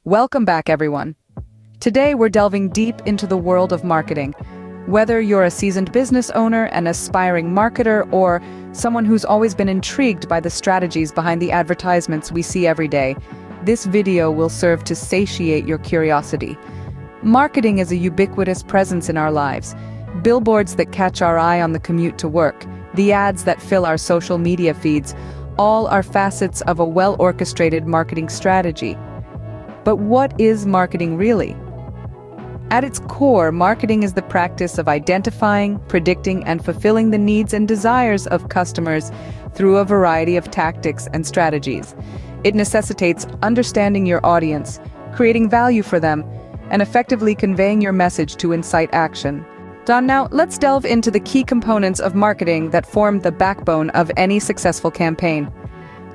Welcome back, everyone. Today, we're delving deep into the world of marketing. Whether you're a seasoned business owner, an aspiring marketer, or someone who's always been intrigued by the strategies behind the advertisements we see every day, this video will serve to satiate your curiosity. Marketing is a ubiquitous presence in our lives. Billboards that catch our eye on the commute to work, the ads that fill our social media feeds, all are facets of a well-orchestrated marketing strategy. But what is marketing really? At its core, marketing is the practice of identifying, predicting, and fulfilling the needs and desires of customers through a variety of tactics and strategies. It necessitates understanding your audience, creating value for them, and effectively conveying your message to incite action. Now let's delve into the key components of marketing that form the backbone of any successful campaign.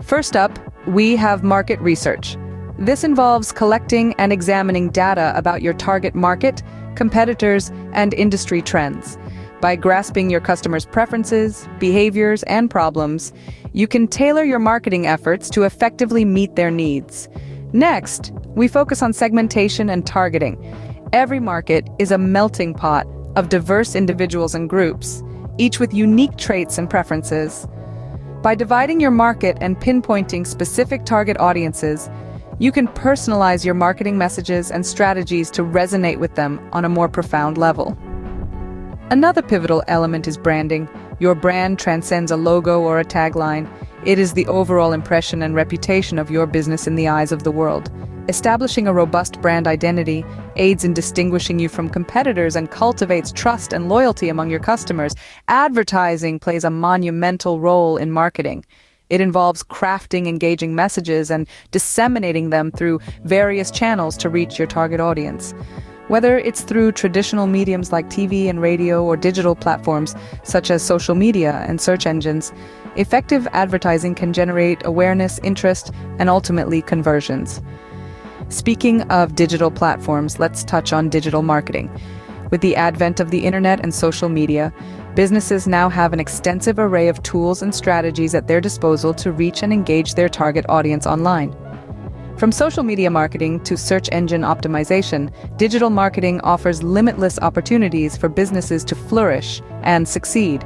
First up, we have market research. This involves collecting and examining data about your target market, competitors, and industry trends. By grasping your customers' preferences, behaviors, and problems, you can tailor your marketing efforts to effectively meet their needs. Next, we focus on segmentation and targeting. Every market is a melting pot of diverse individuals and groups, each with unique traits and preferences. By dividing your market and pinpointing specific target audiences, you can personalize your marketing messages and strategies to resonate with them on a more profound level. Another pivotal element is branding. Your brand transcends a logo or a tagline. It is the overall impression and reputation of your business in the eyes of the world. Establishing a robust brand identity aids in distinguishing you from competitors and cultivates trust and loyalty among your customers. Advertising plays a monumental role in marketing. It involves crafting engaging messages and disseminating them through various channels to reach your target audience. Whether it's through traditional mediums like TV and radio or digital platforms such as social media and search engines, effective advertising can generate awareness, interest, and ultimately conversions. Speaking of digital platforms, let's touch on digital marketing. With the advent of the internet and social media, businesses now have an extensive array of tools and strategies at their disposal to reach and engage their target audience online. From social media marketing to search engine optimization, digital marketing offers limitless opportunities for businesses to flourish and succeed.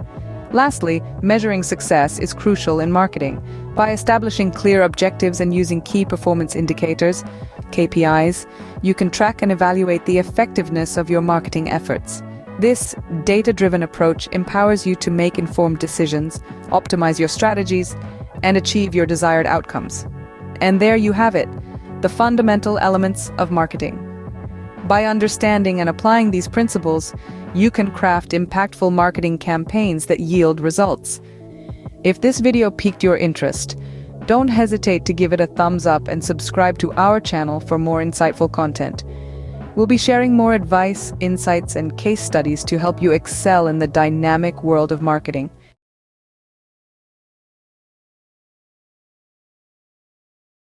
Lastly, measuring success is crucial in marketing. By establishing clear objectives and using key performance indicators, KPIs, you can track and evaluate the effectiveness of your marketing efforts. This data-driven approach empowers you to make informed decisions, optimize your strategies, and achieve your desired outcomes. And there you have it, the fundamental elements of marketing. By understanding and applying these principles, you can craft impactful marketing campaigns that yield results. If this video piqued your interest, don't hesitate to give it a thumbs up and subscribe to our channel for more insightful content. We'll be sharing more advice, insights, and case studies to help you excel in the dynamic world of marketing.